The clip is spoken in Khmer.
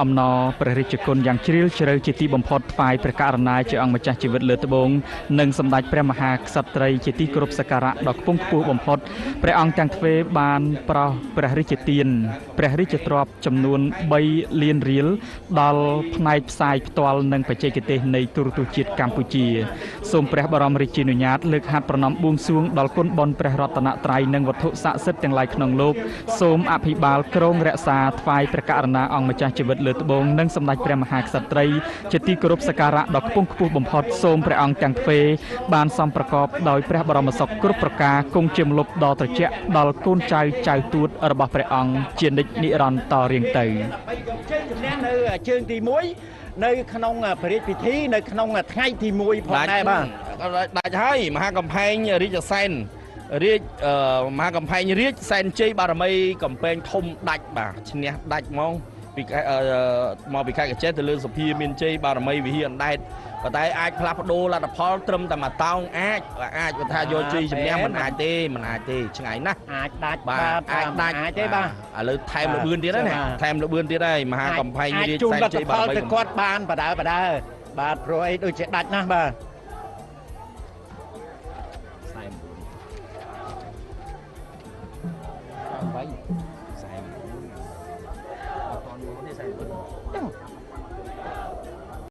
អំណរព្រះរាជគុណយ៉ាងជ្រាលជ្រៅជាទីបំផុតថ្វាយព្រះករុណាជាអង្គម្ចាស់ជីវិតលើត្បូងនិងសម្ដេចព្រះមហាក្សត្រីជាទីគោរពសក្ការៈដ៏ខ្ពង់ខ្ពស់បំផុតព្រះអង្គទាំងទ្វេបានប្រោសព្រះរាជទានព្រះរាជទ្រព្យចំនួន3លានរៀលដល់ផ្នែកផ្សាយផ្ទាល់និងបច្ចេកទេសនៃទូរទស្សន៍ជាតិកម្ពុជាសូមព្រះបរមរាជានុញ្ញាតលើកហាត់ប្រណម្យបួងសួងដល់គុណបុណ្យព្រះរតនត្រ័យនិងវត្ថុស័ក្តិសិទ្ធិទាំងឡាយក្នុងលោកសូមអភិបាលគ្រងរក្សាថ្វាយព្រះករុណាអង្គម្ចាស់ជីវិតលើត្បូងនិងសម្ដេចព្រះមហាក្សត្រីជាទីគោរពសក្ការៈដ៏ខ្ពង់ខ្ពស់បំផុតសូមព្រះអង្គទាំងទ្វេបានសំប្រកបដោយព្រះបរមសុខគ្រប់ប្រការគង់ជាម្លប់ដ៏ត្រជាក់ដល់កូនចៅចៅទួតរបស់ព្រះអង្គជានិច្ចនិរន្តរ៍តរៀងទៅជើងជំនះនៅជើងទី1នៅក្នុងព្រះរាជពិធីនៅក្នុងថ្ងៃទី1ផងដែរបាទដាច់ហើយមហាកំផែងរាជសែនរាជមហាកំផែងរាជសែនជ័យបារមីកំពែងធំដាច់បាទឈ្នះដាច់ហ្មងពីមកពីខេត្តកញ្ចេះទៅលើសុភាមានជ័យបារមីវិហារអណ្ដែតប៉ុន្តែអាចផ្លាស់ប្ដូរលទ្ធផលត្រឹមតែមួយតោងអាចថាយកជ័យជំនះមិនអាចទេឆ្ងាយណាស់អាចដាច់បាទអាចដាច់ទេបាទឥឡូវថែមលបឿនទៀតណាថែមលបឿនទៀតហើយមហាកំផែងរាជសែនជ័យបារមីជូនលទ្ធផលទៅគាត់បានបដើបាទព្រោះអីដូចជាដាច់ណាស់បាទ